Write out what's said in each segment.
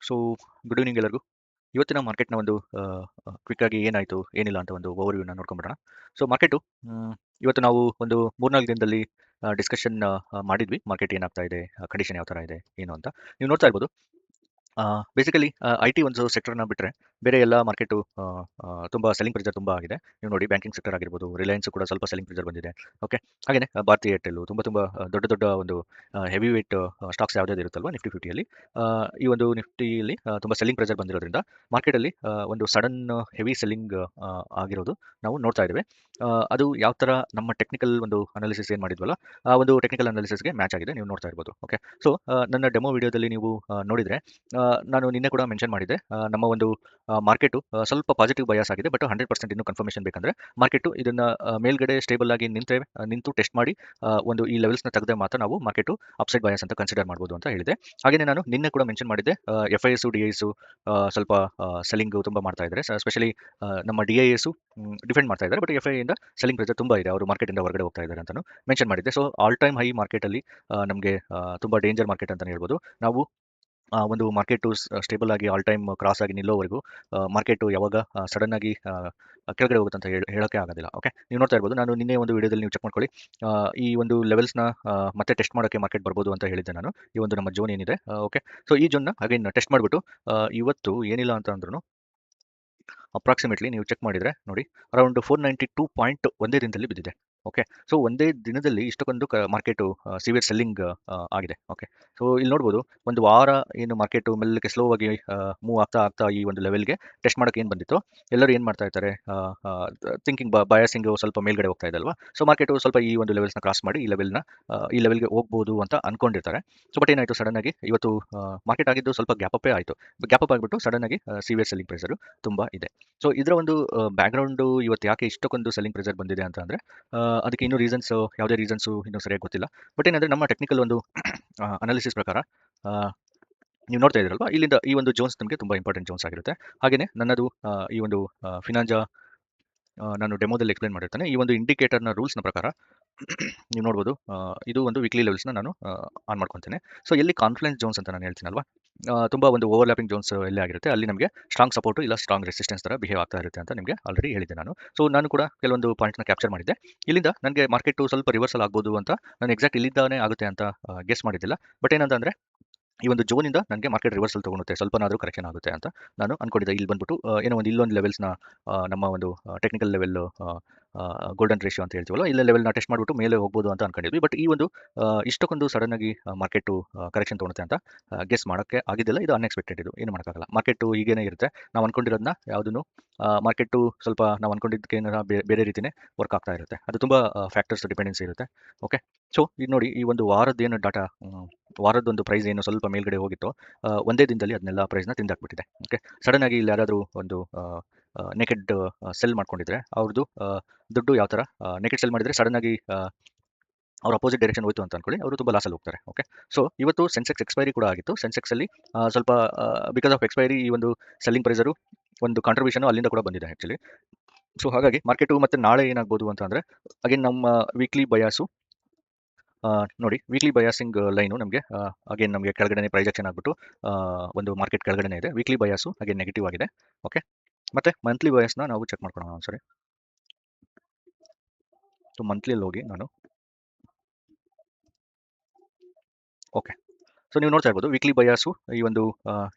So good evening ಎಲ್ಲರಿಗೂ. ಇವತ್ತಿನ ಮಾರ್ಕೆಟ್ನ ಒಂದು ಕ್ವಿಕ್ ಆಗಿ ಏನಾಯಿತು ಏನಿಲ್ಲ ಅಂತ ಒಂದು ಓವರ್ವ್ಯೂನ ನೋಡ್ಕೊಂಬಿಡೋಣ. ಸೊ ಮಾರ್ಕೆಟು ಇವತ್ತು ನಾವು ಒಂದು 3-4 ದಿನದಲ್ಲಿ ಡಿಸ್ಕಷನ್ ಮಾಡಿದ್ವಿ. ಮಾರ್ಕೆಟ್ ಏನಾಗ್ತಾ ಇದೆ, ಕಂಡೀಷನ್ ಯಾವ ಥರ ಇದೆ ಏನು ಅಂತ. ನೀವು ನೋಡ್ತಾ ಇರ್ಬೋದು. ಬೇಸಿಕಲಿ IT ಒಂದು ಸೆಕ್ಟರ್ನ ಬಿಟ್ಟರೆ ಬೇರೆ ಎಲ್ಲ ಮಾರ್ಕೆಟು ತುಂಬ ಸೆಲ್ಲಿಂಗ್ ಪ್ರೆಷರ್ ತುಂಬ ಆಗಿದೆ. ನೀವು ನೋಡಿ ಬ್ಯಾಂಕಿಂಗ್ ಸೆಕ್ಟರ್ ಆಗಿರ್ಬೋದು, ರಿಲಯನ್ಸ್ ಕೂಡ ಸ್ವಲ್ಪ ಸೆಲ್ಲಿಂಗ್ ಪ್ರೆಷರ್ ಬಂದಿದೆ. ಓಕೆ, ಹಾಗೆಯೇ ಭಾರತಿ ಏರ್ಟೆಲ್ ತುಂಬ ತುಂಬ ದೊಡ್ಡ ದೊಡ್ಡ ಒಂದು ಹೆವಿ ವೇಟ್ ಸ್ಟಾಕ್ಸ್ ಯಾವ್ದಾದ್ರು ಇರುತ್ತಲ್ವ ನಿಫ್ಟಿ ಫಿಫ್ಟಿಯಲ್ಲಿ, ಈ ಒಂದು ನಿಫ್ಟಿಯಲ್ಲಿ ತುಂಬ ಸೆಲ್ಲಿಂಗ್ ಪ್ರೆಷರ್ ಬಂದಿರೋದ್ರಿಂದ ಮಾರ್ಕೆಟಲ್ಲಿ ಒಂದು ಸಡನ್ ಹೆವಿ ಸೆಲ್ಲಿಂಗ್ ಆಗಿರೋದು ನಾವು ನೋಡ್ತಾ ಇದ್ದೇವೆ. ಅದು ಯಾವ ಥರ ನಮ್ಮ ಟೆಕ್ನಿಕಲ್ ಒಂದು ಅನಾಲಿಸಿಸ್ ಏನು ಮಾಡಿದ್ವಲ್ಲ, ಆ ಒಂದು ಟೆಕ್ನಿಕಲ್ ಅನಾಲಿಸಿಸ್ಗೆ ಮ್ಯಾಚ್ ಆಗಿದೆ, ನೀವು ನೋಡ್ತಾ ಇರ್ಬೋದು. ಓಕೆ, ಸೊ ನನ್ನ ಡೆಮೋ ವಿಡಿಯೋದಲ್ಲಿ ನೀವು ನೋಡಿದರೆ ನಾನು ನಿನ್ನೆ ಕೂಡ ಮೆನ್ಷನ್ ಮಾಡಿದ್ದೆ, ನಮ್ಮ ಒಂದು ಮಾರ್ಕೆಟು ಸ್ವಲ್ಪ ಪಾಸಿಟಿವ್ ಬಯಾಸ್ ಆಗಿದೆ. ಬಟ್ 100% ಇನ್ನೂ ಕನ್ಫರ್ಮೇಷನ್ ಬೇಕಂದರೆ ಮಾರ್ಕೆಟು ಇದನ್ನು ಮೇಲ್ಗಡೆ ಸ್ಟೇಬಲ್ ಆಗಿ ನಿಂತು ಟೆಸ್ಟ್ ಮಾಡಿ ಒಂದು ಈ ಲೆವೆಲ್ಸ್ನ ತೆಗೆದ್ರೆ ಮಾತ್ರ ನಾವು ಮಾರ್ಕೆಟು ಅಪ್ಸೈಡ್ ಬಯಾಸ್ ಅಂತ ಕನ್ಸಿಡರ್ ಮಾಡ್ಬೋದು ಅಂತ ಹೇಳಿದೆ. ಹಾಗೆಯೇ ನಾನು ನಿನ್ನೆ ಕೂಡ ಮೆನ್ಷನ್ ಮಾಡಿದ್ದೆ, FIS DIS ಸ್ವಲ್ಪ ಸೆಲ್ಲಿಂಗ್ ತುಂಬ ಮಾಡ್ತಾ ಇದ್ದಾರೆ. ಸ್ಪೆಷಲಿ ನಮ್ಮ DIS ಡಿಫೆಂಡ್ ಮಾಡ್ತಾ ಇದ್ದಾರೆ, ಬಟ್ FI ಇಂದ ಸೆಲ್ಲಿಂಗ್ ಪ್ರೆಷರ್ ತುಂಬ ಇದೆ, ಅವರು ಮಾರ್ಕೆಟಿಂದ ಹೊರಗಡೆ ಹೋಗ್ತಾ ಇದ್ದಾರೆ ಅಂತಲೂ ಮೆನ್ಷನ್ ಮಾಡಿದ್ದೆ. ಸೊ ಆಲ್ ಟೈಮ್ ಹೈ ಮಾರ್ಕೆಟಲ್ಲಿ ನಮಗೆ ತುಂಬ ಡೇಂಜರ್ ಮಾರ್ಕೆಟ್ ಅಂತಲೇ ಹೇಳ್ಬೋದು. ನಾವು ಒಂದು ಮಾರ್ಕೆಟು ಸ್ಟೇಬಲ್ ಆಗಿ ಆಲ್ ಟೈಮ್ ಕ್ರಾಸ್ ಆಗಿ ನಿಲ್ಲೋವರೆಗೂ ಮಾರ್ಕೆಟು ಯಾವಾಗ ಸಡನ್ ಆಗಿ ಕೆಳಗಡೆ ಹೋಗುತ್ತೆ ಅಂತ ಹೇಳೋಕ್ಕೆ ಆಗೋದಿಲ್ಲ. ಓಕೆ, ನೀವು ನೋಡ್ತಾ ಇರ್ಬೋದು, ನಾನು ನಿನ್ನೆ ಒಂದು ವಿಡಿಯೋದಲ್ಲಿ ನೀವು ಚೆಕ್ ಮಾಡ್ಕೊಳ್ಳಿ, ಈ ಒಂದು ಲೆವೆಲ್ಸ್ನ ಮತ್ತೆ ಟೆಸ್ಟ್ ಮಾಡೋಕ್ಕೆ ಮಾರ್ಕೆಟ್ ಬರ್ಬೋದು ಅಂತ ಹೇಳಿದ್ದೆ ನಾನು. ಈ ಒಂದು ನಮ್ಮ ಜೋನ್ ಏನಿದೆ, ಓಕೆ, ಸೊ ಈ ಜೋನ್ನ ಅಗೇನ್ ಟೆಸ್ಟ್ ಮಾಡಿಬಿಟ್ಟು ಇವತ್ತು ಏನಿಲ್ಲ ಅಂತ ಅಂದ್ರೂ ಅಪ್ರಾಕ್ಸಿಮೇಟ್ಲಿ ನೀವು ಚೆಕ್ ಮಾಡಿದರೆ ನೋಡಿ, ಅರೌಂಡ್ 492 ಪಾಯಿಂಟ್ ಒಂದೇ ದಿನದಲ್ಲಿ ಬಿದ್ದಿದೆ. ಓಕೆ, ಸೊ ಒಂದೇ ದಿನದಲ್ಲಿ ಇಷ್ಟಕ್ಕೊಂದು ಮಾರ್ಕೆಟು ಸಿವಿಯರ್ ಸೆಲ್ಲಿಂಗ್ ಆಗಿದೆ. ಓಕೆ, ಸೊ ಇಲ್ಲಿ ನೋಡ್ಬೋದು, ಒಂದು ವಾರ ಏನು ಮಾರ್ಕೆಟು ಮೆಲ್ಲಕ್ಕೆ ಸ್ಲೋ ಆಗಿ ಮೂವ್ ಆಗ್ತಾ ಆಗ್ತಾ ಈ ಒಂದು ಲೆವೆಲ್ಗೆ ಟೆಸ್ಟ್ ಮಾಡೋಕ್ಕೆ ಏನು ಬಂದಿತ್ತು, ಎಲ್ಲರೂ ಏನು ಮಾಡ್ತಾ ಇರ್ತಾರೆ, ಥಿಂಕಿಂಗ್ ಬಯಾಸಿಂಗ್ ಸ್ವಲ್ಪ ಮೇಲ್ಗಡೆ ಹೋಗ್ತಾ ಇದೆ ಅಲ್ವಾ. ಸೊ ಮಾರ್ಕೆಟು ಸ್ವಲ್ಪ ಈ ಒಂದು ಲೆವೆಲ್ಸ್ನ ಕ್ರಾಸ್ ಮಾಡಿ ಈ ಲೆವೆಲ್ಗೆ ಹೋಗ್ಬೋದು ಅಂತ ಅನ್ಕೊಂಡಿರ್ತಾರೆ. ಸೊ ಬಟ್ ಏನಾಯಿತು, ಸಡನ್ ಆಗಿ ಇವತ್ತು ಮಾರ್ಕೆಟ್ ಆಗಿದ್ದು ಸ್ವಲ್ಪ ಗ್ಯಾಪ್ ಅಪ್ ಆಯಿತು. ಗ್ಯಾಪ್ ಅಪ್ ಆಗಿಬಿಟ್ಟು ಸಡನ್ ಆಗಿ ಸಿವಿಯರ್ ಸೆಲ್ಲಿಂಗ್ ಪ್ರೆಷರು ತುಂಬ ಇದೆ. ಸೊ ಇದರ ಒಂದು ಬ್ಯಾಕ್ಗ್ರೌಂಡು ಇವತ್ತು ಯಾಕೆ ಇಷ್ಟಕ್ಕೊಂದು ಸೆಲ್ಲಿಂಗ್ ಪ್ರೆಷರ್ ಬಂದಿದೆ ಅಂತ ಅಂದರೆ, ಅದಕ್ಕೆ ಇನ್ನೂ ಯಾವುದೇ ರೀಸನ್ಸು ಇನ್ನೂ ಸರಿಯಾಗಿ ಗೊತ್ತಿಲ್ಲ. ಬಟ್ ಏನಂದರೆ ನಮ್ಮ ಟೆಕ್ನಿಕಲ್ ಒಂದು ಅನಾಲಿಸಿಸ್ ಪ್ರಕಾರ ನೀವು ನೋಡ್ತಾ ಇದ್ದೀರಲ್ವಾ, ಇಲ್ಲಿಂದ ಈ ಒಂದು ಜೋನ್ಸ್ ನಮಗೆ ತುಂಬ ಇಂಪಾರ್ಟೆಂಟ್ ಜೋನ್ಸ್ ಆಗಿರುತ್ತೆ. ಹಾಗೆಯೇ ನನ್ನದು ಈ ಒಂದು ಫಿನಾಂಜಾ ನಾನು ಡೆಮೋದಲ್ಲಿ ಎಕ್ಸ್ಪ್ಲೇನ್ ಮಾಡಿರ್ತಾನೆ. ಈ ಒಂದು ಇಂಡಿಕೇಟರ್ನ ರೂಲ್ಸ್ನ ಪ್ರಕಾರ ನೀವು ನೋಡ್ಬೋದು, ಇದು ಒಂದು ವೀಕ್ಲಿ ಲೆವೆಲ್ಸ್ನ ನಾನು ಆನ್ ಮಾಡ್ಕೊತೇನೆ. ಸೊ ಎಲ್ಲಿ ಕಾನ್ಫ್ಲುಯೆನ್ಸ್ ಜೋನ್ಸ್ ಅಂತ ನಾನು ಹೇಳ್ತೀನಲ್ವಾ, ತುಂಬ ಒಂದು ಓವರ್ಲ್ಯಾಪಿಂಗ್ ಜೋನ್ಸ್ ಎಲ್ಲೇ ಆಗಿರುತ್ತೆ, ಅಲ್ಲಿ ನಮಗೆ ಸ್ಟ್ರಾಂಗ್ ಸಪೋರ್ಟು ಇಲ್ಲ ಸ್ಟ್ರಾಂಗ್ ರೆಸಿಸ್ಟೆನ್ಸ್ ಥರ ಬಿಹೇವ್ ಆಗ್ತಾ ಇರುತ್ತೆ ಅಂತ ನಿಮಗೆ ಆಲ್ರೆಡಿ ಹೇಳಿದ್ದೆ ನಾನು. ಸೊ ನಾನು ಕೂಡ ಕೆಲವೊಂದು ಪಾಯಿಂಟ್ನ ಕ್ಯಾಪ್ಚರ್ ಮಾಡಿದ್ದೆ. ಇಲ್ಲಿಂದ ನನಗೆ ಮಾರ್ಕೆಟು ಸ್ವಲ್ಪ ರಿವರ್ಸಲ್ ಆಗ್ಬೋದು ಅಂತ ನಾನು ಎಕ್ಸಾಕ್ಟ್ ಇಲ್ಲಿಂದಾನೇ ಆಗುತ್ತೆ ಅಂತ ಗೆಸ್ ಮಾಡಿದ್ದಿಲ್ಲ. ಬಟ್ ಏನಂತಂದರೆ, ಈ ಒಂದು ಜೋನಿಂದ ನನಗೆ ಮಾರ್ಕೆಟ್ ರಿವರ್ಸಲ್ ತೊಗೊಳುತ್ತೆ, ಸ್ವಲ್ಪನಾದರೂ ಕರೆಕ್ಷನ್ ಆಗುತ್ತೆ ಅಂತ ನಾನು ಅನ್ಕೊಂಡಿದ್ದೆ. ಇಲ್ಲಿ ಬಂದ್ಬಿಟ್ಟು ಏನೋ ಒಂದು ಇಲ್ಲೊಂದು ಲೆವೆಲ್ಸ್ನ ನಮ್ಮ ಒಂದು ಟೆಕ್ನಿಕಲ್ ಲೆವೆಲ್ ಗೋಲ್ಡನ್ ರೇಷಿಯೋ ಅಂತ ಹೇಳ್ತೀವಲ್ಲ, ಇಲ್ಲ ಲೆವೆಲ್ನ ಟೆಸ್ಟ್ ಮಾಡಿಬಿಟ್ಟು ಮೇಲೆ ಹೋಗ್ಬೋದು ಅಂತ ಅನ್ಕೊಂಡಿದ್ವಿ. ಬಟ್ ಈ ಒಂದು ಇಷ್ಟಕ್ಕೊಂದು ಸಡನ್ ಆಗಿ ಮಾರ್ಕೆಟು ಕರೆಕ್ಷನ್ ತೊಗೊಳುತ್ತೆ ಅಂತ ಗೆಸ್ ಮಾಡೋಕ್ಕೆ ಆಗಿದ್ದಿಲ್ಲ. ಇದು ಅನ್ಎಕ್ಸ್ಪೆಕ್ಟೆಡ್, ಇದು ಏನು ಮಾಡೋಕ್ಕಾಗಲ್ಲ. ಮಾರ್ಕೆಟು ಹೀಗೇನೇ ಇರುತ್ತೆ, ನಾವು ಅನ್ಕೊಂಡಿರೋದನ್ನ ಯಾವುದೂ ಮಾರ್ಕೆಟು ಸ್ವಲ್ಪ ನಾವು ಅನ್ಕೊಂಡಿದ್ದಕ್ಕೆ ಏನಾರ ಬೇರೆ ರೀತಿಯೇ ವರ್ಕ್ ಆಗ್ತಾ ಇರುತ್ತೆ. ಅದು ತುಂಬ ಫ್ಯಾಕ್ಟರ್ಸ್ ಡಿಪೆಂಡೆನ್ಸಿ ಇರುತ್ತೆ. ಓಕೆ, ಸೊ ಇದು ನೋಡಿ, ಈ ಒಂದು ವಾರದ್ದೇನು ಡಾಟಾ, ವಾರದ್ದೊಂದು ಪ್ರೈಸ್ ಏನು ಸ್ವಲ್ಪ ಮೇಲ್ಗಡೆ ಹೋಗಿತ್ತು, ಒಂದೇ ದಿನದಲ್ಲಿ ಅದನ್ನೆಲ್ಲ ಪ್ರೈಸ್ನ ತಿಂದಾಕ್ಬಿಟ್ಟಿದೆ. ಓಕೆ, ಸಡನ್ ಆಗಿ ಇಲ್ಲಿ ಯಾರಾದರೂ ಒಂದು ನೆಕೆಡ್ ಸೆಲ್ ಮಾಡ್ಕೊಂಡಿದ್ರೆ ಅವ್ರದ್ದು ದುಡ್ಡು ಯಾವ ಥರ, ನೆಕೆಡ್ ಸೆಲ್ ಮಾಡಿದರೆ ಸಡನ್ ಆಗಿ ಅವ್ರ ಅಪೋಸಿಟ್ ಡೈರೆಕ್ಷನ್ ಹೋಯ್ತು ಅಂತ ಅನ್ಕೊಳ್ಳಿ, ಅವರು ತುಂಬ ಲಾಸಲ್ಲಿ ಹೋಗ್ತಾರೆ. ಓಕೆ, ಸೊ ಇವತ್ತು ಸೆನ್ಸೆಕ್ಸ್ ಎಕ್ಸ್ಪೈರಿ ಕೂಡ ಆಗಿತ್ತು. ಸೆನ್ಸೆಕ್ಸಲ್ಲಿ ಸ್ವಲ್ಪ ಬಿಕಾಸ್ ಆಫ್ ಎಕ್ಸ್ಪೈರಿ ಈ ಒಂದು ಸೆಲ್ಲಿಂಗ್ ಪ್ರೈಸರು ಒಂದು ಕಾಂಟ್ರಿಬ್ಯೂಷನ್ ಅಲ್ಲಿಂದ ಕೂಡ ಬಂದಿದೆ ಆ್ಯಕ್ಚುಲಿ. ಸೊ ಹಾಗಾಗಿ ಮಾರ್ಕೆಟು ಮತ್ತೆ ನಾಳೆ ಏನಾಗ್ಬೋದು ಅಂತ ಅಂದರೆ, ಅಗೇನ್ ನಮ್ಮ ವೀಕ್ಲಿ ಬಯಾಸು ನೋಡಿ, ವೀಕ್ಲಿ ಬಯಾಸಿಂಗ್ ಲೈನು ನಮಗೆ ಅಗೇನ್ ನಮಗೆ ಕೆಳಗಡೆ ಪ್ರೈಜೆಕ್ಷನ್ ಆಗಿಬಿಟ್ಟು ಒಂದು ಮಾರ್ಕೆಟ್ ಕೆಳಗಡೆ ಇದೆ. ವೀಕ್ಲಿ ಬಯಾಸು ಅಗೇನ್ ನೆಗೆಟಿವ್ ಆಗಿದೆ. ಓಕೆ, ಮತ್ತು ಮಂತ್ಲಿ ಬಯಾಸ್ನ ನಾವು ಚೆಕ್ ಮಾಡ್ಕೊಳ್ಳೋಣ ಒಂದ್ಸರಿ. ಸೊ ಮಂತ್ಲಿಯಲ್ಲಿ ಹೋಗಿ ನಾನು, ಓಕೆ, ಸೊ ನೀವು ನೋಡ್ತಾ ಇರ್ಬೋದು ವೀಕ್ಲಿ ಬಯಾಸು ಈ ಒಂದು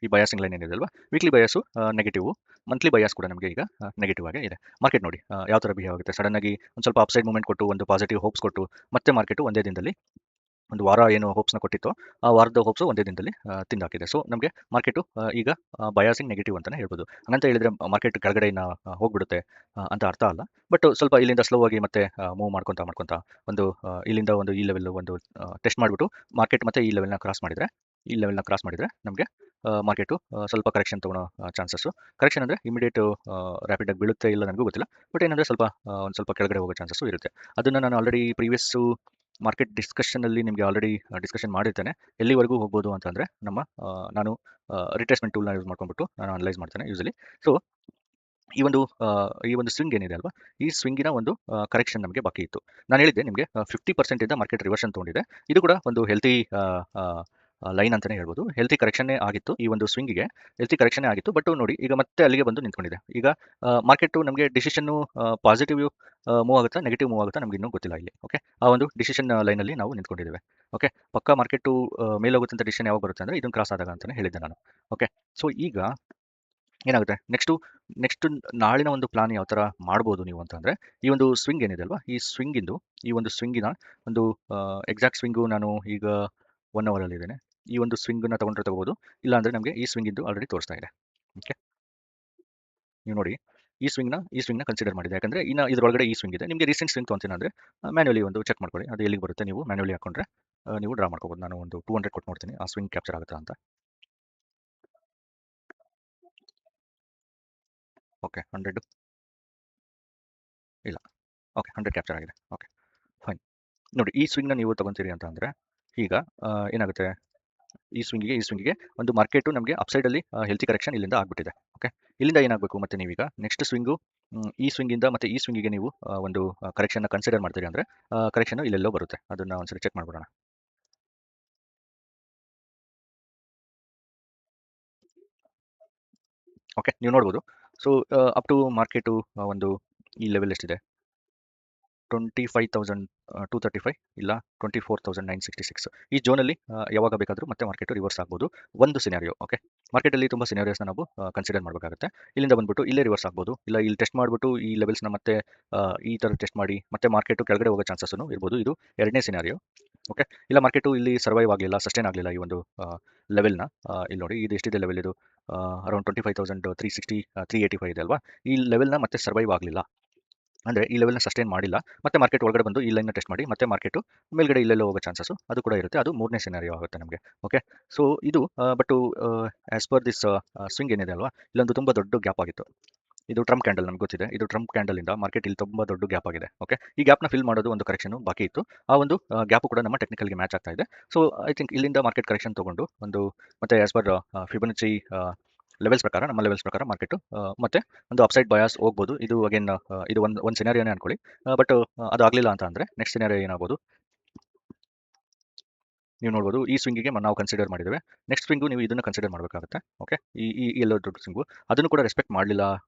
ಈ ಬಯಾಸಿಂಗ್ ಲೈನ್ ಏನಿದೆ ಅಲ್ವಾ, ವೀಕ್ಲಿ ಬಯಾಸು ನೆಗೆಟಿವ್, ಮಂತ್ಲಿ ಬಯಾಸ್ ಕೂಡ ನಮಗೆ ಈಗ ನೆಗೆಟಿವ್ ಆಗಿ ಇದೆ. ಮಾರ್ಕೆಟ್ ನೋಡಿ ಯಾವ ಥರ ಬಿಹೇವ್ ಆಗುತ್ತೆ, ಸಡನ್ ಆಗಿ ಒಂದು ಸ್ವಲ್ಪ ಅಪ್ಸೈಡ್ ಮೂವ್ಮೆಂಟ್ ಕೊಟ್ಟು ಒಂದು ಪಾಸಿಟಿವ್ ಹೋಪ್ಸ್ ಕೊಟ್ಟು ಮತ್ತೆ ಮಾರ್ಕೆಟು ಒಂದೇ ದಿನದಲ್ಲಿ ಒಂದು ವಾರ ಏನು ಹೋಪ್ಸ್ನ ಕೊಟ್ಟಿತ್ತು, ಆ ವಾರದ ಹೋಪ್ಸು ಒಂದೇ ದಿನದಲ್ಲಿ ತಿಂದಾಕಿದೆ. ಸೊ ನಮಗೆ ಮಾರ್ಕೆಟು ಈಗ ಬಯಾಸಿಂಗ್ ನೆಗೆಟಿವ್ ಅಂತಲೇ ಹೇಳ್ಬೋದು. ಹಂಗಂತ ಹೇಳಿದರೆ ಮಾರ್ಕೆಟ್ ಕೆಳಗಡೆ ಹೋಗ್ಬಿಡುತ್ತೆ ಅಂತ ಅರ್ಥ ಅಲ್ಲ. ಬಟ್ ಸ್ವಲ್ಪ ಇಲ್ಲಿಂದ ಸ್ಲೋ ಆಗಿ ಮತ್ತೆ ಮೂವ್ ಮಾಡ್ಕೊತಾ ಒಂದು ಇಲ್ಲಿಂದ ಒಂದು ಈ ಲೆವೆಲ್ ಒಂದು ಟೆಸ್ಟ್ ಮಾಡಿಬಿಟ್ಟು ಮಾರ್ಕೆಟ್ ಮತ್ತೆ ಈ ಲೆವೆಲ್ನ ಕ್ರಾಸ್ ಮಾಡಿದರೆ ನಮಗೆ ಮಾರ್ಕೆಟು ಸ್ವಲ್ಪ ಕರೆಕ್ಷನ್ ತೊಗೊಳೋ ಚಾನ್ಸಸ್ಸು. ಕರೆಕ್ಷನ್ ಅಂದರೆ ಇಮಿಡಿಯೇಟ್ ರ್ಯಾಪಿಡಾಗಿ ಬೀಳುತ್ತೆ ಇಲ್ಲ ನನಗೂ ಗೊತ್ತಿಲ್ಲ. ಬಟ್ ಏನಂದರೆ ಒಂದು ಸ್ವಲ್ಪ ಕೆಳಗಡೆ ಹೋಗೋ ಚಾನ್ಸಸ್ಸು ಇರುತ್ತೆ. ಅದನ್ನು ನಾನು ಆಲ್ರೆಡಿ ಪ್ರೀವಿಯಸ್ಸು ಮಾರ್ಕೆಟ್ ಡಿಸ್ಕಷನಲ್ಲಿ ನಿಮಗೆ ಆಲ್ರೆಡಿ ಡಿಸ್ಕಷನ್ ಮಾಡಿರ್ತೇನೆ. ಎಲ್ಲಿವರೆಗೂ ಹೋಗ್ಬೋದು ಅಂತಂದರೆ, ನಾನು ರಿಟ್ರೇಸ್ಮೆಂಟ್ ಟೂಲ್ನ ಯೂಸ್ ಮಾಡ್ಕೊಂಡ್ಬಿಟ್ಟು ನಾನು ಅನಲೈಸ್ ಮಾಡ್ತೇನೆ ಯೂಸಲಿ. ಸೊ ಈ ಒಂದು ಸ್ವಿಂಗ್ ಏನಿದೆ ಅಲ್ವಾ, ಈ ಸ್ವಿಂಗಿನ ಒಂದು ಕರೆಕ್ಷನ್ ನಮಗೆ ಬಾಕಿ ಇತ್ತು. ನಾನು ಹೇಳಿದ್ದೆ ನಿಮಗೆ 50% ಮಾರ್ಕೆಟ್ ರಿವರ್ಷನ್ ತೊಗೊಂಡಿದೆ. ಇದು ಕೂಡ ಒಂದು ಹೆಲ್ತಿ ಲೈನ್ ಅಂತಲೇ ಹೇಳ್ಬೋದು. ಹೆಲ್ತಿ ಕರೆಕ್ಷನ್ನೇ ಆಗಿತ್ತು ಈ ಒಂದು ಸ್ವಿಂಗಿಗೆ, ಹೆಲ್ತಿ ಕರೆಕ್ಷನ್ನೇ ಆಗಿತ್ತು. ಬಟ್ ನೋಡಿ ಈಗ ಮತ್ತೆ ಅಲ್ಲಿಗೆ ಬಂದು ನಿಂತ್ಕೊಂಡಿದೆ. ಈಗ ಮಾರ್ಕೆಟು ನಮಗೆ ಡಿಸಿಷನ್ನು ಪಾಸಿಟಿವ್ ಮೂವ್ ಆಗುತ್ತಾ ನೆಗೆಟಿವ್ ಮೂವ್ ಆಗುತ್ತಾ ನಮ್ಗೆ ಇನ್ನೂ ಗೊತ್ತಿಲ್ಲ ಇಲ್ಲಿ. ಓಕೆ, ಆ ಒಂದು ಡಿಸಿಷನ್ ಲೈನಲ್ಲಿ ನಾವು ನಿಂತ್ಕೊಂಡಿದ್ದೇವೆ. ಓಕೆ, ಪಕ್ಕಾ ಮಾರ್ಕೆಟು ಮೇಲೋಗುತ್ತೆ ಅಂತ ಡಿಸಿಷನ್ ಯಾವಾಗ ಬರುತ್ತೆ ಅಂದರೆ ಇದನ್ನು ಕ್ರಾಸ್ ಆದಾಗ ಅಂತಲೇ ಹೇಳಿದ್ದೆ ನಾನು. ಓಕೆ, ಸೊ ಈಗ ಏನಾಗುತ್ತೆ ನೆಕ್ಸ್ಟ್ ನಾಳಿನ ಒಂದು ಪ್ಲಾನ್ ಯಾವ ಥರ ಮಾಡ್ಬೋದು ನೀವು ಅಂತಂದರೆ, ಈ ಒಂದು ಸ್ವಿಂಗ್ ಏನಿದೆ ಅಲ್ವಾ, ಈ ಒಂದು ಸ್ವಿಂಗಿನ ಒಂದು ಎಕ್ಸಾಕ್ಟ್ ಸ್ವಿಂಗು ನಾನು ಈಗ 1 ಅವರಲ್ಲಿದ್ದೇನೆ. ಈ ಒಂದು ಸ್ವಿಂಗನ್ನು ತೊಗೊಂಡ್ರೆ ತೊಗೋಬೋದು, ಇಲ್ಲಾಂದರೆ ನಮಗೆ ಈ ಸ್ವಿಂಗಿಂದು ಆಲ್ರೆಡಿ ತೋರಿಸ್ತಾ ಇದೆ. ಓಕೆ, ನೀವು ನೋಡಿ ಈ ಸ್ವಿಂಗ್ನ ಕನ್ಸಿಡರ್ ಮಾಡಿದೆ. ಯಾಕಂದರೆ ಇನ್ನು ಇದರೊಳಗಡೆ ಈ ಸ್ವಿಂಗ್ ಇದೆ. ನಿಮಗೆ ರೀಸೆಂಟ್ ಸ್ವಿಂಗ್ ತೊಗೊಂತೀನಿ ಅಂದರೆ ಮ್ಯಾನ್ಯುವಲಿ ಒಂದು ಚೆಕ್ ಮಾಡ್ಕೊಳ್ಳಿ, ಅದು ಎಲ್ಲಿಗೆ ಬರುತ್ತೆ. ನೀವು ಮ್ಯಾನ್ಯುವಲಿ ಹಾಕೊಂಡ್ರೆ ನೀವು ಡ್ರಾ ಮಾಡ್ಕೋಬೋದು. ನಾನು ಒಂದು 200 ಕೊಟ್ಟು ನೋಡ್ತೀನಿ ಆ ಸ್ವಿಂಗ್ ಕ್ಯಾಪ್ಚರ್ ಆಗುತ್ತಾ ಅಂತ. ಓಕೆ, 100 ಇಲ್ಲ. ಓಕೆ, 100 ಕ್ಯಾಪ್ಚರ್ ಆಗಿದೆ. Okay, fine. ನೋಡಿ ಈ ಸ್ವಿಂಗ್ನ ನೀವು ತೊಗೊತೀರಿ ಅಂತ ಅಂದರೆ ಈಗ ಏನಾಗುತ್ತೆ, ಈ ಸ್ವಿಂಗಿಗೆ ಒಂದು ಮಾರ್ಕೆಟು ನಮಗೆ ಅಪ್ಸೈಡಲ್ಲಿ ಹೆಲ್ತಿ ಕರೆಕ್ಷನ್ ಇಲ್ಲಿಂದ ಆಗಿಬಿಟ್ಟಿದೆ. ಓಕೆ, ಇಲ್ಲಿಂದ ಏನಾಗಬೇಕು ಮತ್ತೆ ನೀವೀಗ ನೆಕ್ಸ್ಟ್ ಸ್ವಿಂಗು ಈ ಸ್ವಿಂಗಿಂದ ಮತ್ತು ಈ ಸ್ವಿಂಗಿಗೆ ನೀವು ಒಂದು ಕರೆಕ್ಷನ್ನ ಕನ್ಸಿಡರ್ ಮಾಡ್ತೀರಿ ಅಂದರೆ ಕರೆಕ್ಷನ್ ಇಲ್ಲೆಲ್ಲೋ ಬರುತ್ತೆ. ಅದನ್ನು ಒಂದ್ಸರಿ ಚೆಕ್ ಮಾಡ್ಬಿಡೋಣ. ಓಕೆ, ನೀವು ನೋಡ್ಬೋದು. ಸೊ ಅಪ್ ಟು ಮಾರ್ಕೆಟು ಒಂದು ಈ ಲೆವೆಲ್ ಎಷ್ಟಿದೆ, 25,235 ಇಲ್ಲ 24,966 ಈ ಝೋನಲ್ಲಿ ಯಾವಾಗ ಬೇಕಾದರೂ ಮತ್ತೆ ಮಾರ್ಕೆಟು ರಿವರ್ಸ್ ಆಗ್ಬೋದು. ಒಂದು ಸಿನಾರಿಯೋ. ಓಕೆ, ಮಾರ್ಕೆಟಲ್ಲಿ ತುಂಬ ಸಿನಾರಿಯೋಸ್ನ ನಾವು ಕನ್ಸಿಡರ್ ಮಾಡಬೇಕಾಗುತ್ತೆ. ಇಲ್ಲಿಂದ ಬಂದ್ಬಿಟ್ಟು ಇಲ್ಲೇ ರಿವರ್ಸ್ ಆಗ್ಬೋದು, ಇಲ್ಲ ಇಲ್ಲಿ ಟೆಸ್ಟ್ ಮಾಡಿಬಿಟ್ಟು ಈ ಲೆವೆಲ್ಸ್ನ ಮತ್ತೆ ಈ ಥರ ಟೆಸ್ಟ್ ಮಾಡಿ ಮತ್ತೆ ಮಾರ್ಕೆಟು ಕೆಳಗಡೆ ಹೋಗೋ ಚಾನ್ಸಸ್ಸು ಇರ್ಬೋದು. ಇದು ಎರಡನೇ ಸಿನಾರಿಯೋ. ಓಕೆ, ಇಲ್ಲ ಮಾರ್ಕೆಟು ಇಲ್ಲಿ ಸರ್ವೈವ್ ಆಗಲಿಲ್ಲ, ಸಸ್ಟೈನ್ ಆಗಲಿಲ್ಲ ಈ ಒಂದು ಲೆವೆಲ್ನ. ಇಲ್ಲಿ ನೋಡಿ ಇದು ಎಷ್ಟಿದೆ ಲೆವೆಲ್, ಇದು ಅರೌಂಡ್ 25,360 385 ಇದೆ ಅಲ್ವಾ. ಈ ಲೆವೆಲ್ನ ಮತ್ತೆ ಸರ್ವೈವ್ ಆಗಲಿಲ್ಲ ಅಂದರೆ ಈ ಲೆವೆಲ್ನ ಸಸ್ಟೈನ್ ಮಾಡಿಲ್ಲ, ಮತ್ತೆ ಮಾರ್ಕೆಟ್ ಒಳಗಡೆ ಬಂದು ಈ ಲೈನ್ನ ಟೆಸ್ಟ್ ಮಾಡಿ ಮತ್ತೆ ಮಾರ್ಕೆಟು ಮೇಲ್ಗಡೆ ಇಲ್ಲೆಲ್ಲೋ ಹೋಗೋ ಚಾನ್ಸಸ್ಸು ಅದು ಕೂಡ ಇರುತ್ತೆ. ಅದು ಮೂರನೇ ಸಿನಾರಿಯೋ ಆಗುತ್ತೆ ನಮಗೆ. ಓಕೆ, ಸೊ ಇದು but as per this swing ಏನಿದೆ ಅಲ್ವಾ, ಇಲ್ಲೊಂದು ತುಂಬ ದೊಡ್ಡ ಗ್ಯಾಪ್ ಆಗಿತ್ತು. ಇದು ಟ್ರಂಪ್ ಕ್ಯಾಂಡಲ್, ನಮ್ಗೆ ಗೊತ್ತಿದೆ. ಇದು ಟ್ರಂಪ್ ಕ್ಯಾಂಡಲಿಂದ ಮಾರ್ಕೆಟ್ ಇಲ್ಲಿ ತುಂಬ ದೊಡ್ಡ ಗ್ಯಾಪ್ ಆಗಿದೆ. ಓಕೆ, ಈ ಗ್ಯಾಪ್ನ ಫಿಲ್ ಮಾಡೋದು ಒಂದು ಕರೆಕ್ಷನ್ ಬಾಕಿ ಇತ್ತು. ಆ ಒಂದು ಗ್ಯಾಪು ಕೂಡ ನಮ್ಮ ಟೆಕ್ನಿಕಲ್ಗೆ ಮ್ಯಾಚ್ ಆಗ್ತಾ ಇದೆ. ಸೊ ಐ ಥಿಂಕ್ ಇಲ್ಲಿಂದ ಮಾರ್ಕೆಟ್ ಕರೆಕ್ಷನ್ ತೊಗೊಂಡು ಒಂದು ಮತ್ತೆ ಆ್ಯಸ್ ಪರ್ ಫಿಬೊನಚಿ ಲೆವೆಲ್ಸ್ ಪ್ರಕಾರ, ನಮ್ಮ ಲೆವೆಲ್ಸ್ ಪ್ರಕಾರ ಮಾರ್ಕೆಟು ಮತ್ತೆ ಒಂದು ಅಪ್ಸೈಡ್ ಬಯಾಸ್ ಹೋಗ್ಬೋದು. ಇದು ಅಗೇನ್ ಇದು ಒಂದು ಸಿನಾರಿಯೋನೇ ಅನ್ಕೊಳ್ಳಿ. ಬಟ್ ಅದು ಆಗಲಿಲ್ಲ ಅಂತ ಅಂದರೆ ನೆಕ್ಸ್ಟ್ ಸಿನಾರಿಯೋ ಏನಾಗ್ಬೋದು ನೀವು ನೋಡ್ಬೋದು. ಈ ಸ್ವಿಂಗಿಗೆ ನಾವು ಕನ್ಸಿಡರ್ ಮಾಡಿದ್ದೇವೆ. ನೆಕ್ಸ್ಟ್ ಸ್ವಿಂಗು ನೀವು ಇದನ್ನು ಕನ್ಸಿಡರ್ ಮಾಡಬೇಕಾಗುತ್ತೆ. ಓಕೆ, ಈ ಈ ಎಲ್ಲೋ ದೊಡ್ಡ ಸ್ವಿಂಗು ಅದನ್ನು ಕೂಡ ರೆಸ್ಪೆಕ್ಟ್ ಮಾಡಲಿಲ್ಲ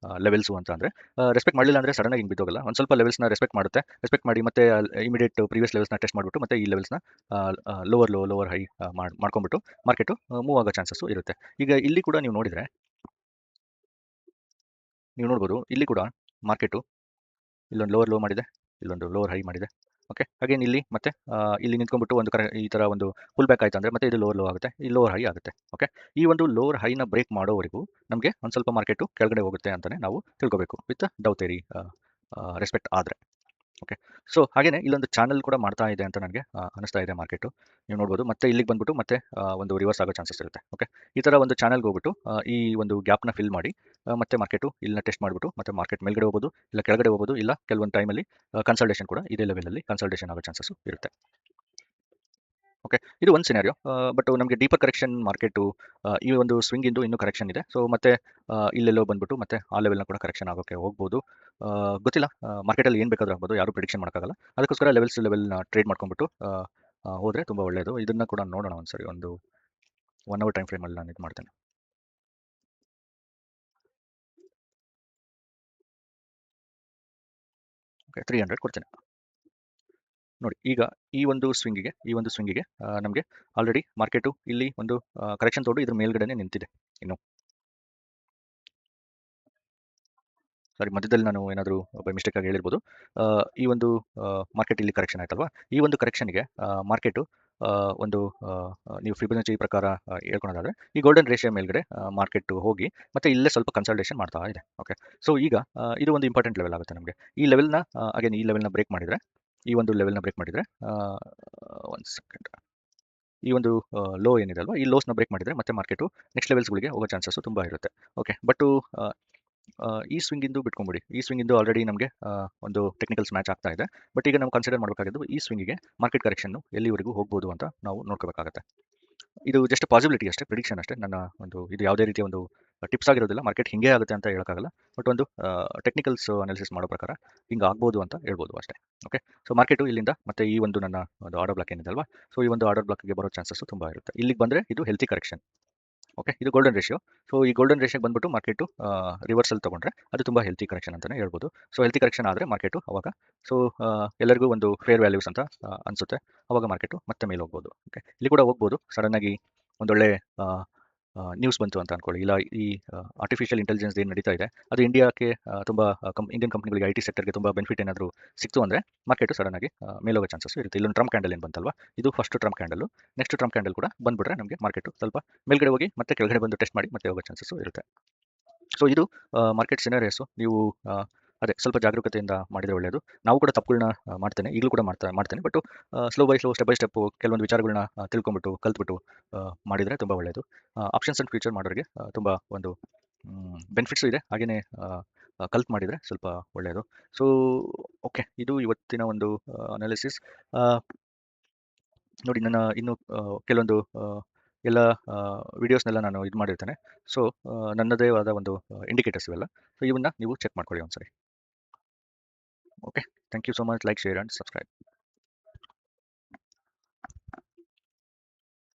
ಲೆವೆಲ್ಸು ಅಂತ ಅಂದರೆ, ರೆಸ್ಪೆಕ್ಟ್ ಮಾಡಲಿಲ್ಲ ಅಂದರೆ ಸಡನ್ನಾಗಿ ಹಿಂಗೆ ಬಿದ್ದೋಗಲ್ಲ. ಒಂದು ಸ್ವಲ್ಪ ಲೆವೆಲ್ಸ್ನ ರೆಸ್ಪೆಕ್ಟ್ ಮಾಡುತ್ತೆ. ರೆಸ್ಪೆಕ್ಟ್ ಮಾಡಿ ಮತ್ತೆ ಇಮಿಡಿಯೇಟ್ ಪ್ರೀವಿಯಸ್ ಲೆವೆಲ್ಸ್ನ ಟೆಸ್ಟ್ ಮಾಡಿಬಿಟ್ಟು ಮತ್ತೆ ಈ ಲೆವೆಲ್ಸ್ನ ಲೋವರ್ ಲೋ ಲೋವರ್ ಹೈ ಮಾಡ್ಕೊಂಡ್ಬಿಟ್ಟು ಮಾರ್ಕೆಟು ಮೂವ್ ಆಗೋ ಚಾನ್ಸಸ್ಸು ಇರುತ್ತೆ. ಈಗ ಇಲ್ಲಿ ಕೂಡ ನೀವು ನೋಡಿದರೆ ನೀವು ನೋಡ್ಬೋದು, ಇಲ್ಲಿ ಕೂಡ ಮಾರ್ಕೆಟು ಇಲ್ಲೊಂದು ಲೋವರ್ ಲೋ ಮಾಡಿದೆ, ಇಲ್ಲೊಂದು ಲೋವರ್ ಹೈ ಮಾಡಿದೆ. ಓಕೆ, ಅಗೇನ್ ಇಲ್ಲಿ ಮತ್ತೆ ಇಲ್ಲಿ ನಿಂತ್ಕೊಂಡ್ಬಿಟ್ಟು ಒಂದು ಈ ಥರ ಒಂದು ಫುಲ್ ಬ್ಯಾಕ್ ಆಯಿತು ಅಂದರೆ ಮತ್ತೆ ಇದು ಲೋವರ್ ಲೋ ಆಗುತ್ತೆ, ಈ ಲೋವರ್ ಹೈ ಆಗುತ್ತೆ. ಓಕೆ, ಈ ಒಂದು ಲೋವರ್ ಹೈನ ಬ್ರೇಕ್ ಮಾಡೋವರೆಗೂ ನಮಗೆ ಒಂದು ಸ್ವಲ್ಪ ಮಾರ್ಕೆಟು ಕೆಳಗಡೆ ಹೋಗುತ್ತೆ ಅಂತಲೇ ನಾವು ತಿಳ್ಕೊಬೇಕು, ವಿತ್ ಡೌ ಥಿಯರಿ ರೆಸ್ಪೆಕ್ಟ್ ಆದರೆ. ಓಕೆ, ಸೊ ಹಾಗೇನೇ ಇಲ್ಲೊಂದು ಚಾನಲ್ ಕೂಡ ಮಾಡ್ತಾ ಇದೆ ಅಂತ ನನಗೆ ಅನಿಸ್ತಾ ಇದೆ ಮಾರ್ಕೆಟು. ನೀವು ನೋಡ್ಬೋದು ಮತ್ತೆ ಇಲ್ಲಿಗೆ ಬಂದ್ಬಿಟ್ಟು ಮತ್ತೆ ಒಂದು ರಿವರ್ಸ್ ಆಗೋ ಚಾನ್ಸಸ್ ಇರುತ್ತೆ. ಓಕೆ, ಈ ಥರ ಒಂದು ಚಾನಲ್ಗೆ ಹೋಗ್ಬಿಟ್ಟು ಈ ಒಂದು ಗ್ಯಾಪ್ನ ಫಿಲ್ ಮಾಡಿ ಮತ್ತೆ ಮಾರ್ಕೆಟು ಇಲ್ಲನ್ನ ಟೆಸ್ಟ್ ಮಾಡಿಬಿಟ್ಟು ಮತ್ತೆ ಮಾರ್ಕೆಟ್ ಮೇಲ್ಗಡೆ ಹೋಗ್ಬೋದು, ಇಲ್ಲ ಕೆಳಗಡೆ ಹೋಗ್ಬೋದು, ಇಲ್ಲ ಕೆಲವೊಂದು ಟೈಮಲ್ಲಿ ಕನ್ಸಲ್ಟೇಷನ್ ಕೂಡ ಇದೇ ಲೆವೆಲಲ್ಲಿ ಕನ್ಸಲ್ಟೇಷನ್ ಆಗೋ ಚಾನ್ಸಸ್ಸು ಇರುತ್ತೆ. ಓಕೆ, ಇದು ಒಂದು ಸಿನಾರಿಯೋ. ಬಟ್ ನಮಗೆ ಡೀಪರ್ ಕರೆಕ್ಷನ್ ಮಾರ್ಕೆಟು ಈ ಒಂದು ಸ್ವಿಂಗಿಂದು ಇನ್ನೂ ಕರೆಕ್ಷನ್ ಇದೆ. ಸೊ ಮತ್ತೆ ಇಲ್ಲೆಲ್ಲೋ ಬಂದ್ಬಿಟ್ಟು ಮತ್ತೆ ಆ ಲೆವೆಲ್ನ ಕೂಡ ಕರೆಕ್ಷನ್ ಆಗೋಕ್ಕೆ ಹೋಗ್ಬೋದು. ಗೊತ್ತಿಲ್ಲ, ಮಾರ್ಕೆಟಲ್ಲಿ ಏನು ಬೇಕಾದರೂ ಆಗ್ಬೋದು, ಯಾರೂ ಪ್ರಿಡಿಕ್ಷನ್ ಮಾಡೋಕ್ಕಾಗಲ್ಲ. ಅದಕ್ಕೋಸ್ಕರ ಲೆವೆಲ್ನ ಟ್ರೇಡ್ ಮಾಡ್ಕೊಂಡ್ಬಿಟ್ಟು ಹೋದರೆ ತುಂಬ ಒಳ್ಳೆಯದು. ಇದನ್ನು ಕೂಡ ನೋಡೋಣ ಒಂದ್ಸರಿ, ಒಂದು 1 ಅವರ್ ಟೈಮ್ ಫ್ರೇಮಲ್ಲಿ ನಾನು ಇದು ಮಾಡ್ತೇನೆ. ಓಕೆ, 300 ಕೊಡ್ತೇನೆ. ನೋಡಿ ಈಗ ಈ ಒಂದು ಸ್ವಿಂಗಿಗೆ ನಮಗೆ ಆಲ್ರೆಡಿ ಮಾರ್ಕೆಟು ಇಲ್ಲಿ ಒಂದು ಕರೆಕ್ಷನ್ ತೊಗೊಂಡು ಇದ್ರ ಮೇಲ್ಗಡೆನೇ ನಿಂತಿದೆ. ಇನ್ನು ಸಾರಿ, ಮಧ್ಯದಲ್ಲಿ ನಾನು ಏನಾದರೂ ಬೈ ಮಿಸ್ಟೇಕ್ ಆಗಿ ಹೇಳಿರ್ಬೋದು. ಈ ಒಂದು ಮಾರ್ಕೆಟ್ ಇಲ್ಲಿ ಕರೆಕ್ಷನ್ ಆಯ್ತಲ್ವಾ, ಈ ಒಂದು ಕರೆಕ್ಷನ್ಗೆ ಮಾರ್ಕೆಟು ಒಂದು ನೀವು ಫಿಬೊನಚಿ ಪ್ರಕಾರ ಹೇಳ್ಕೊಳೋದಾದರೆ ಈ ಗೋಲ್ಡನ್ ರೇಷಿಯೋ ಮೇಲ್ಗಡೆ ಮಾರ್ಕೆಟ್ ಹೋಗಿ ಮತ್ತೆ ಇಲ್ಲೇ ಸ್ವಲ್ಪ ಕನ್ಸಲ್ಟೇಷನ್ ಮಾಡ್ತಾ ಇದೆ. ಓಕೆ, ಸೊ ಈಗ ಇದು ಒಂದು ಇಂಪಾರ್ಟೆಂಟ್ ಲೆವೆಲ್ ಆಗುತ್ತೆ ನಮಗೆ. ಈ ಲೆವೆಲ್ನ ಅಗೇನ್ ಈ ಲೆವೆಲ್ನ ಬ್ರೇಕ್ ಮಾಡಿದರೆ, ಈ ಒಂದು ಲೆವೆಲ್ನ ಬ್ರೇಕ್ ಮಾಡಿದರೆ ಒಂದು ಸೆಕೆಂಡ್, ಈ ಒಂದು ಲೋ ಏನಿದೆ ಅಲ್ವಾ, ಈ ಲೋಸ್ನ ಬ್ರೇಕ್ ಮಾಡಿದರೆ ಮತ್ತೆ ಮಾರ್ಕೆಟು ನೆಕ್ಸ್ಟ್ ಲೆವೆಲ್ಸ್ಗಳಿಗೆ ಹೋಗೋ ಚಾನ್ಸಸ್ಸು ತುಂಬ ಇರುತ್ತೆ. ಓಕೆ, ಬಟ್ಟು ಈ ಸ್ವಿಂಗಿಂದು ಬಿಟ್ಕೊಂಬಿಡಿ. ಈ ಸ್ವಿಂಗಿಂದು ಆಲ್ರೆಡಿ ನಮಗೆ ಒಂದು ಟೆಕ್ನಿಕಲ್ಸ್ ಮ್ಯಾಚ್ ಆಗ್ತಾ ಇದೆ. ಬಟ್ ಈಗ ನಾವು ಕನ್ಸಿಡರ್ ಮಾಡಬೇಕಾಗಿದ್ದು ಈ ಸ್ವಿಂಗಿಗೆ ಮಾರ್ಕೆಟ್ ಕರೆಕ್ಷನ್ನು ಎಲ್ಲಿವರೆಗೂ ಹೋಗ್ಬೋದು ಅಂತ ನಾವು ನೋಡ್ಕೋಬೇಕಾಗತ್ತೆ. ಇದು ಜಸ್ಟ್ ಪಾಸಿಬಿಲಿಟಿ ಅಷ್ಟೇ, ಪ್ರಿಡಿಕ್ಷನ್ ಅಷ್ಟೇ. ನನ್ನ ಒಂದು ಇದು ಯಾವುದೇ ರೀತಿಯ ಒಂದು ಟಿಪ್ಸ್ ಆಗಿರೋದಿಲ್ಲ. ಮಾರ್ಕೆಟ್ ಹಿಂಗೆ ಆಗುತ್ತೆ ಅಂತ ಹೇಳೋಕ್ಕಾಗಲ್ಲ. ಬಟ್ ಒಂದು ಟೆಕ್ನಿಕಲ್ಸ್ ಅನಾಲಿಸಿಸ್ ಮಾಡೋ ಪ್ರಕಾರ ಹಿಂಗೆ ಆಗ್ಬೋದು ಅಂತ ಹೇಳ್ಬೋದು ಅಷ್ಟೇ. ಓಕೆ. ಸೊ ಮಾರ್ಕೆಟು ಇಲ್ಲಿಂದ ಮತ್ತೆ ಈ ಒಂದು ನನ್ನ ಒಂದು ಆರ್ಡರ್ ಬ್ಲಾಕ್ ಏನಿದೆ ಅಲ್ವಾ, ಸೊ ಈ ಒಂದು ಆರ್ಡರ್ ಬ್ಲಾಕ್ಗೆ ಬರೋ ಚಾನ್ಸಸ್ ತುಂಬ ಇರುತ್ತೆ. ಇಲ್ಲಿಗೆ ಬಂದರೆ ಇದು ಹೆಲ್ತಿ ಕರೆಕ್ಷನ್. ಓಕೆ, ಇದು ಗೋಲ್ಡನ್ ರೇಷಿಯೋ. ಸೊ ಈ ಗೋಲ್ಡನ್ ರೇಷಿಯೋಗೆ ಬಂದ್ಬಿಟ್ಟು ಮಾರ್ಕೆಟು ರಿವರ್ಸಲ್ ತೊಗೊಂಡ್ರೆ ಅದು ತುಂಬ ಹೆಲ್ತಿ ಕರೆಕ್ಷನ್ ಅಂತಲೇ ಹೇಳ್ಬೋದು. ಸೊ ಹೆಲ್ತಿ ಕರೆಕ್ಷನ್ ಆದರೆ ಮಾರ್ಕೆಟು ಅವಾಗ ಸೊ ಎಲ್ಲರಿಗೂ ಒಂದು ಫೇರ್ ವ್ಯಾಲ್ಯೂಸ್ ಅಂತ ಅನಿಸುತ್ತೆ. ಅವಾಗ ಮಾರ್ಕೆಟು ಮತ್ತೆ ಮೇಲೆ ಹೋಗ್ಬೋದು. ಓಕೆ, ಇಲ್ಲಿ ಕೂಡ ಹೋಗ್ಬೋದು. ಸಡನ್ನಾಗಿ ಒಂದೊಳ್ಳೆ ನ್ಯೂಸ್ ಬಂತು ಅಂತ ಅನ್ಕೊಳ್ಳಿ, ಇಲ್ಲ ಈ ಆರ್ಟಿಫಿಷಿಯಲ್ ಇಂಟೆಲಿಜೆನ್ಸ್ ಏನು ನಡೀತಾ ಇದೆ ಅದು ಇಂಡಿಯಾಕ್ಕೆ ತುಂಬ ಇಂಡಿಯನ್ ಕಂಪ್ನಿಗಳಿಗೆ ಐ ಟಿ ಸೆಕ್ಟರ್ಗೆ ತುಂಬ ಬೆನಿಫಿಟ್ ಏನಾದರೂ ಸಿಕ್ತು ಅಂದರೆ ಮಾರ್ಕೆಟು ಸಡನ್ನಾಗಿ ಮೇಲೋಗೋ ಚಾನ್ಸಸ್ ಇರುತ್ತೆ. ಇಲ್ಲೊಂದು ಟ್ರಂಪ್ ಕ್ಯಾಂಡಲ್ ಏನು ಬಂತಲ್ವಾ, ಇದು first Trump candle. Next Trump candle ಕೂಡ ಬಂದ್ಬಿಟ್ರೆ ನಮಗೆ ಮಾರ್ಕೆಟು ಸ್ವಲ್ಪ ಮೇಲ್ಗಡೆ ಹೋಗಿ ಮತ್ತೆ ಕೆಳಗಡೆ ಬಂದು ಟೆಸ್ಟ್ ಮಾಡಿ ಮತ್ತೆ ಹೋಗೋ ಚಾನ್ಸಸ್ ಇರುತ್ತೆ. ಸೊ ಇದು ಮಾರ್ಕೆಟ್ ಸಿನಾರಿಯಸ್ಸು. ನೀವು ಅದೇ ಸ್ವಲ್ಪ ಜಾಗರೂಕತೆಯಿಂದ ಮಾಡಿದರೆ ಒಳ್ಳೆಯದು. ನಾವು ಕೂಡ ತಪ್ಪುಗಳನ್ನ ಮಾಡ್ತೇನೆ, ಈಗಲೂ ಕೂಡ ಮಾಡ್ತೇನೆ. But slow by slow, step by step ಕೆಲವೊಂದು ವಿಚಾರಗಳನ್ನ ತಿಳ್ಕೊಂಬಿಟ್ಟು ಕಲ್ತ್ಬಿಟ್ಟು ಮಾಡಿದರೆ ತುಂಬ ಒಳ್ಳೆಯದು. ಆಪ್ಷನ್ಸ್ ಆ್ಯಂಡ್ ಫ್ಯೂಚರ್ ಮಾಡೋರಿಗೆ ತುಂಬ ಒಂದು ಬೆನಿಫಿಟ್ಸು ಇದೆ. ಹಾಗೆಯೇ ಕಲ್ತು ಮಾಡಿದರೆ ಸ್ವಲ್ಪ ಒಳ್ಳೆಯದು. ಸೊ ಓಕೆ, ಇದು ಇವತ್ತಿನ ಒಂದು ಅನಾಲಿಸಿಸ್. ನೋಡಿ, ನನ್ನ ಇನ್ನು ಕೆಲವೊಂದು ಎಲ್ಲ ವೀಡಿಯೋಸ್ನೆಲ್ಲ ನಾನು ಇದು ಮಾಡಿರ್ತೇನೆ. ಸೊ ನನ್ನದೇ ಆದ ಒಂದು ಇಂಡಿಕೇಟರ್ಸ್ ಇವೆಲ್ಲ. ಸೊ ಇವನ್ನ ನೀವು ಚೆಕ್ ಮಾಡ್ಕೊಳ್ಳಿ ಒಂದ್ಸರಿ. Okay, thank you so much. Like, share and subscribe.